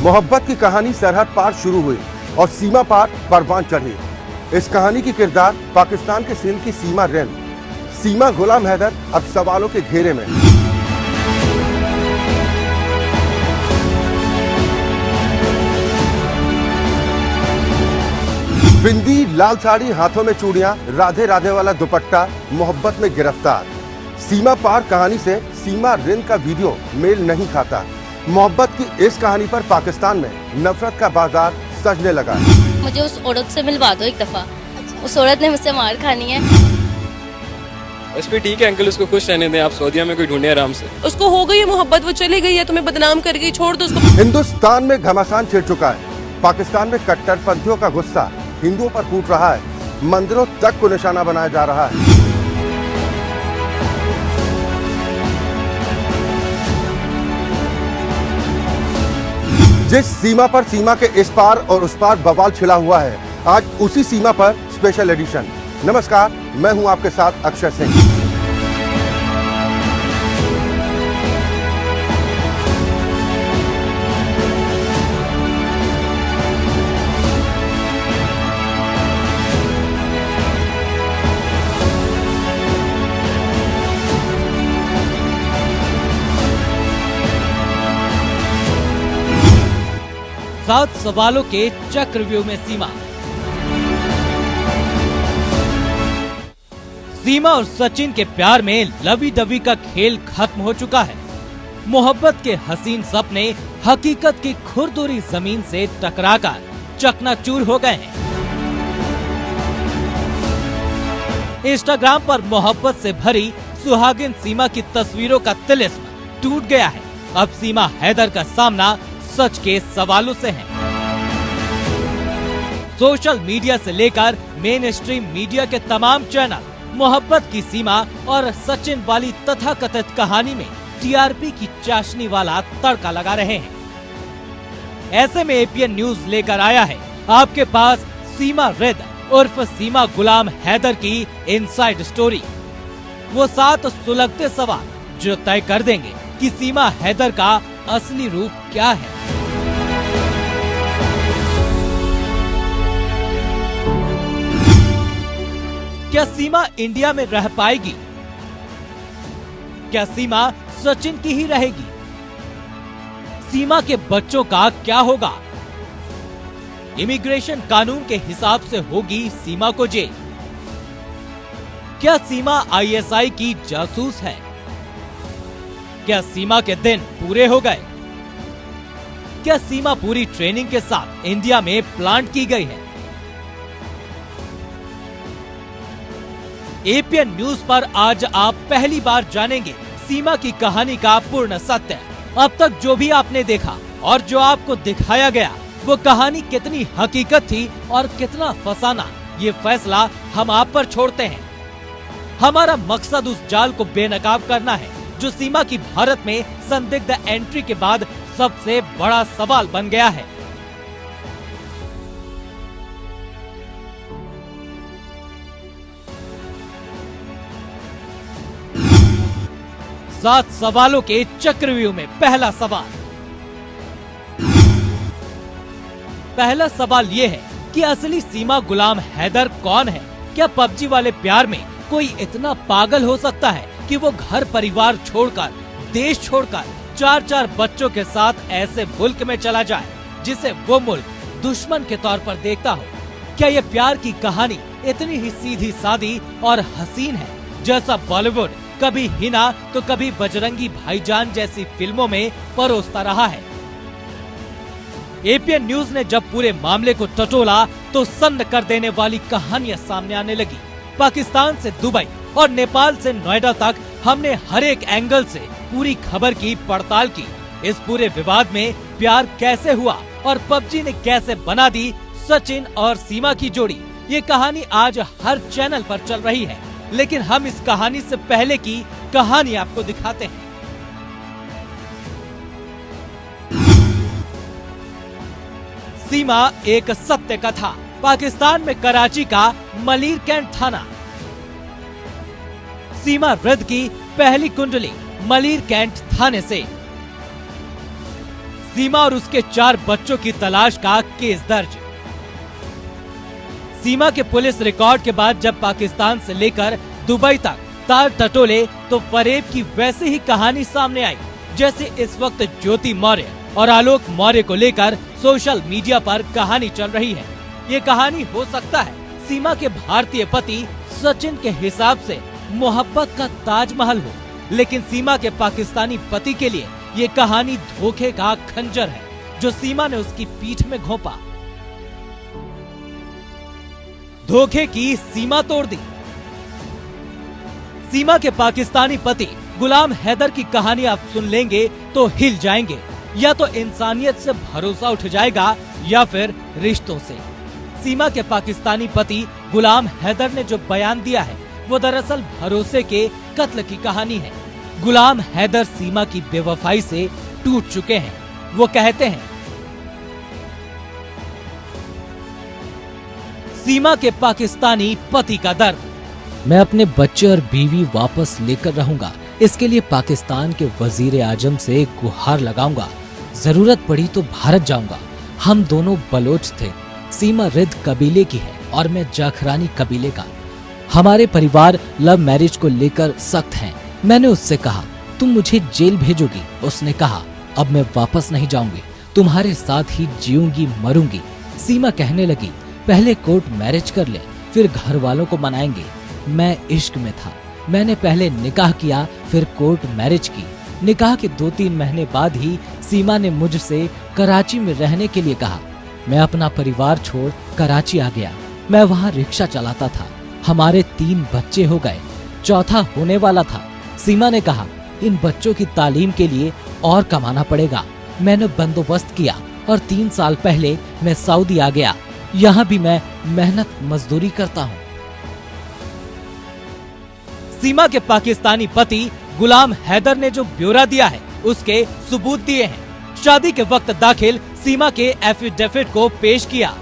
मोहब्बत की कहानी सरहद पार शुरू हुई और सीमा पार परवान चढ़ी। इस कहानी की किरदार पाकिस्तान के सिंध की सीमा रेन। सीमा गुलाम हैदर अब सवालों के घेरे में। बिंदी, लाल साड़ी, हाथों में चूड़ियां, राधे राधे वाला दुपट्टा, मोहब्बत में गिरफ्तार। सीमा पार कहानी से सीमा रेन का वीडियो मेल नहीं खाता। मोहब्बत की इस कहानी पर पाकिस्तान में नफरत का बाजार सजने लगा। मुझे उस औरत से मिलवा दो एक दफा। उस औरत ने मुझसे मार खानी है। बस भी ठीक है अंकल, उसको खुश रहने दें। आप सऊदीया में कोई ढूंढे आराम से। उसको हो गई है मोहब्बत, वो चली गई है, तुम्हें बदनाम कर गई, छोड़ दो उसको। हिंदुस्तान में घमासान छिड़ चुका है। पाकिस्तान में कट्टरपंथियों का गुस्सा हिंदुओं पर फूट रहा है। मंदिरों तक को निशाना बनाया जा रहा है। जिस सीमा पर सीमा के इस पार और उस पार बवाल छिड़ा हुआ है, आज उसी सीमा पर स्पेशल एडिशन। नमस्कार, मैं हूं आपके साथ अक्षय सिंह। सात सवालों के चक्रव्यूह में सीमा। सीमा और सचिन के प्यार में लवी डवी का खेल खत्म हो चुका है। मोहब्बत के हसीन सपने हकीकत की खुरदुरी जमीन से टकराकर चकनाचूर हो गए हैं। इंस्टाग्राम पर मोहब्बत से भरी सुहागिन सीमा की तस्वीरों का तिलिस्म टूट गया है। अब सीमा हैदर का सामना सच के सवालों से है। सोशल मीडिया से लेकर मेन स्ट्रीम मीडिया के तमाम चैनल मोहब्बत की सीमा और सचिन वाली तथाकथित कहानी में टीआरपी की चाशनी वाला तड़का लगा रहे हैं। ऐसे में एपीएन न्यूज लेकर आया है आपके पास सीमा रेद उर्फ सीमा गुलाम हैदर की इनसाइड स्टोरी। वो 7 सुलगते सवाल जो तय कर देंगे कि सीमा हैदर का असली रूप क्या है। क्या सीमा इंडिया में रह पाएगी? क्या सीमा सचिन की ही रहेगी? सीमा के बच्चों का क्या होगा? इमिग्रेशन कानून के हिसाब से होगी सीमा को जेल। क्या सीमा आईएसआई की जासूस है? क्या सीमा के दिन पूरे हो गए? क्या सीमा पूरी ट्रेनिंग के साथ इंडिया में प्लांट की गई है? एपीएन न्यूज पर आज आप पहली बार जानेंगे सीमा की कहानी का पूर्ण सत्य। अब तक जो भी आपने देखा और जो आपको दिखाया गया, वो कहानी कितनी हकीकत थी और कितना फसाना, ये फैसला हम आप पर छोड़ते हैं। हमारा मकसद उस जाल को बेनकाब करना है जो सीमा की भारत में संदिग्ध एंट्री के बाद सबसे बड़ा सवाल बन गया है। सात सवालों के चक्रव्यूह में पहला सवाल ये है कि असली सीमा गुलाम हैदर कौन है? क्या पबजी वाले प्यार में कोई इतना पागल हो सकता है कि वो घर परिवार छोड़कर, देश छोड़कर 4-4 बच्चों के साथ ऐसे मुल्क में चला जाए जिसे वो मुल्क दुश्मन के तौर पर देखता हो? क्या ये प्यार की कहानी इतनी ही सीधी सादी और हसीन है जैसा बॉलीवुड कभी हिना तो कभी बजरंगी भाईजान जैसी फिल्मों में परोसता रहा है? एपीएन न्यूज ने जब पूरे मामले को टटोला तो सन्न कर देने वाली कहानियां सामने आने लगी। पाकिस्तान से दुबई और नेपाल से नोएडा तक हमने हर एक एंगल से पूरी खबर की पड़ताल की। इस पूरे विवाद में प्यार कैसे हुआ और पबजी ने कैसे बना दी सचिन और सीमा की जोड़ी, ये कहानी आज हर चैनल पर चल रही है। लेकिन हम इस कहानी से पहले की कहानी आपको दिखाते हैं। सीमा एक सत्य कथा। पाकिस्तान में कराची का मलीर कैंट थाना। सीमा रेद की पहली कुंडली मलीर कैंट थाने से। सीमा और उसके 4 बच्चों की तलाश का केस दर्ज। सीमा के पुलिस रिकॉर्ड के बाद जब पाकिस्तान से लेकर दुबई तक तार टटोले तो फरेब की वैसे ही कहानी सामने आई जैसे इस वक्त ज्योति मौर्य और आलोक मौर्य को लेकर सोशल मीडिया पर कहानी चल रही है। ये कहानी हो सकता है सीमा के भारतीय पति सचिन के हिसाब से मोहब्बत का ताजमहल हो, लेकिन सीमा के पाकिस्तानी पति के लिए ये कहानी धोखे का खंजर है जो सीमा ने उसकी पीठ में घोंपा। धोखे की सीमा तोड़ दी। सीमा के पाकिस्तानी पति गुलाम हैदर की कहानी आप सुन लेंगे तो हिल जाएंगे। या तो इंसानियत से भरोसा उठ जाएगा या फिर रिश्तों से। सीमा के पाकिस्तानी पति गुलाम हैदर ने जो बयान दिया है वो दरअसल भरोसे के कत्ल की कहानी है। गुलाम हैदर सीमा की बेवफाई से टूट चुके हैं। वो कहते हैं, सीमा के पाकिस्तानी पति का दर्द, मैं अपने बच्चे और बीवी वापस लेकर रहूंगा। इसके लिए पाकिस्तान के वजीर आजम से गुहार लगाऊंगा। जरूरत पड़ी तो भारत जाऊंगा। हम दोनों बलोच थे। सीमा रिद कबीले की है और मैं जाखरानी कबीले का। हमारे परिवार लव मैरिज को लेकर सख्त हैं। मैंने उससे कहा, तुम मुझे जेल भेजोगी? उसने कहा, अब मैं वापस नहीं जाऊंगी, तुम्हारे साथ ही जीऊंगी मरूंगी। सीमा कहने लगी, पहले कोर्ट मैरिज कर ले, फिर घर वालों को मनाएंगे। मैं इश्क में था। मैंने पहले निकाह किया, फिर कोर्ट मैरिज की। निकाह के 2-3 महीने बाद ही सीमा ने मुझसे कराची में रहने के लिए कहा। मैं अपना परिवार छोड़ कराची आ गया। मैं वहाँ रिक्शा चलाता था। हमारे 3 बच्चे हो गए, चौथा होने वाला था। सीमा ने कहा, इन बच्चों की तालीम के लिए और कमाना पड़ेगा। मैंने बंदोबस्त किया और 3 साल पहले मैं सऊदी आ गया। यहाँ भी मैं मेहनत मजदूरी करता हूँ। सीमा के पाकिस्तानी पति गुलाम हैदर ने जो ब्यौरा दिया है उसके सबूत दिए हैं। शादी के वक्त दाखिल सीमा के एफिडेविट को पेश किया।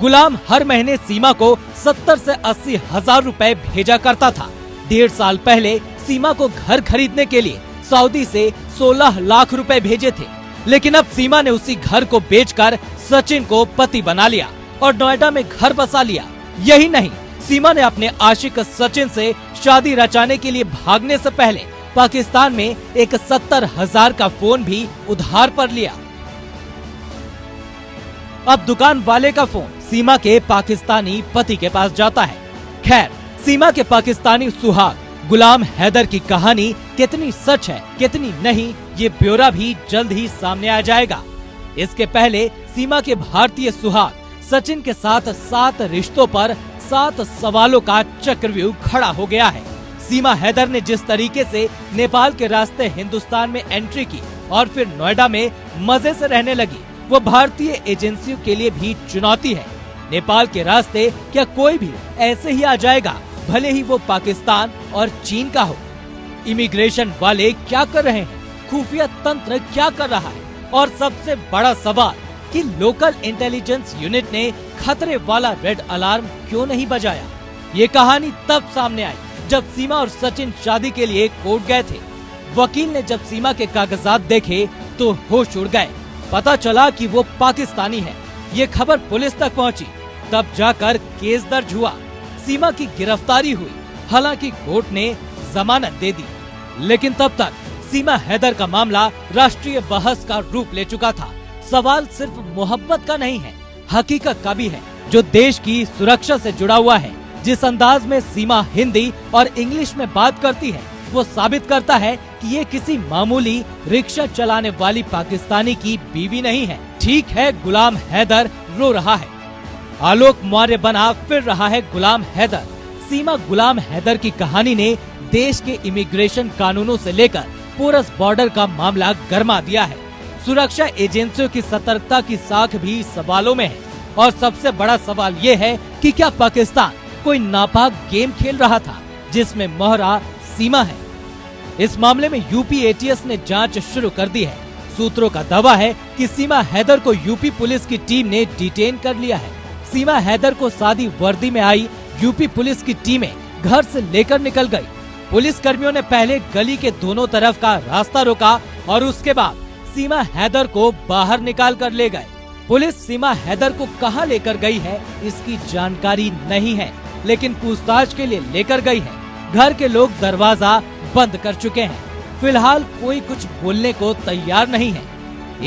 गुलाम हर महीने सीमा को 70 से 80 हजार रुपए भेजा करता था। 1.5 साल पहले सीमा को घर खरीदने के लिए सऊदी से 16 लाख रुपए भेजे थे, लेकिन अब सीमा ने उसी घर को बेचकर सचिन को पति बना लिया और नोएडा में घर बसा लिया। यही नहीं, सीमा ने अपने आशिक सचिन से शादी रचाने के लिए भागने से पहले पाकिस्तान में एक 70,000 का फोन भी उधार पर लिया। अब दुकान वाले का फोन सीमा के पाकिस्तानी पति के पास जाता है। खैर, सीमा के पाकिस्तानी सुहाग गुलाम हैदर की कहानी कितनी सच है कितनी नहीं, ये ब्यौरा भी जल्द ही सामने आ जाएगा। इसके पहले सीमा के भारतीय सुहाग सचिन के साथ 7 रिश्तों पर 7 सवालों का चक्रव्यूह खड़ा हो गया है। सीमा हैदर ने जिस तरीके से नेपाल के रास्ते हिंदुस्तान में एंट्री की और फिर नोएडा में मजे से रहने लगी, वो भारतीय एजेंसियों के लिए भी चुनौती है। नेपाल के रास्ते क्या कोई भी ऐसे ही आ जाएगा, भले ही वो पाकिस्तान और चीन का हो? इमिग्रेशन वाले क्या कर रहे हैं? खुफिया तंत्र क्या कर रहा है? और सबसे बड़ा सवाल कि लोकल इंटेलिजेंस यूनिट ने खतरे वाला रेड अलार्म क्यों नहीं बजाया? ये कहानी तब सामने आई जब सीमा और सचिन शादी के लिए कोर्ट गए थे। वकील ने जब सीमा के कागजात देखे तो होश उड़ गए। पता चला कि वो पाकिस्तानी है। ये खबर पुलिस तक पहुंची, तब जाकर केस दर्ज हुआ। सीमा की गिरफ्तारी हुई। हालांकि कोर्ट ने जमानत दे दी, लेकिन तब तक सीमा हैदर का मामला राष्ट्रीय बहस का रूप ले चुका था। सवाल सिर्फ मोहब्बत का नहीं है, हकीकत का भी है, जो देश की सुरक्षा से जुड़ा हुआ है। जिस अंदाज में सीमा हिंदी और इंग्लिश में बात करती है, वो साबित करता है कि ये किसी मामूली रिक्शा चलाने वाली पाकिस्तानी की बीवी नहीं है। ठीक है, गुलाम हैदर रो रहा है। आलोक मौर्य बना फिर रहा है गुलाम हैदर। सीमा गुलाम हैदर की कहानी ने देश के इमिग्रेशन कानूनों से लेकर पोरस बॉर्डर का मामला गरमा दिया है। सुरक्षा एजेंसियों की सतर्कता की साख भी सवालों में है। और सबसे बड़ा सवाल ये है कि क्या पाकिस्तान कोई नापाक गेम खेल रहा था जिसमें मोहरा सीमा है? इस मामले में यूपी एटीएस ने जांच शुरू कर दी है। सूत्रों का दावा है कि सीमा हैदर को यूपी पुलिस की टीम ने डिटेन कर लिया है। सीमा हैदर को सादी वर्दी में आई यूपी पुलिस की टीमें घर से लेकर निकल गई। पुलिस कर्मियों ने पहले गली के दोनों तरफ का रास्ता रोका और उसके बाद सीमा हैदर को बाहर निकाल कर ले गए। पुलिस सीमा हैदर को कहां लेकर गई है इसकी जानकारी नहीं है, लेकिन पूछताछ के लिए लेकर गई है। घर के लोग दरवाजा बंद कर चुके हैं। फिलहाल कोई कुछ बोलने को तैयार नहीं है।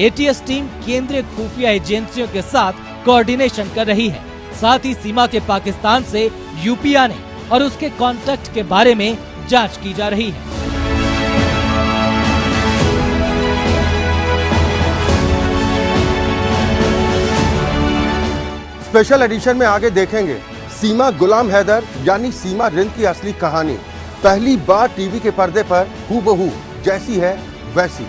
एटीएस टीम केंद्रीय खुफिया एजेंसियों के साथ कोऑर्डिनेशन कर रही है। साथ ही सीमा के पाकिस्तान से यूपी आने और उसके कॉन्टैक्ट के बारे में जांच की जा रही है। स्पेशल एडिशन में आगे देखेंगे सीमा गुलाम हैदर यानी सीमा रिंद की असली कहानी। पहली बार टीवी के पर्दे पर हूबहू जैसी है वैसी।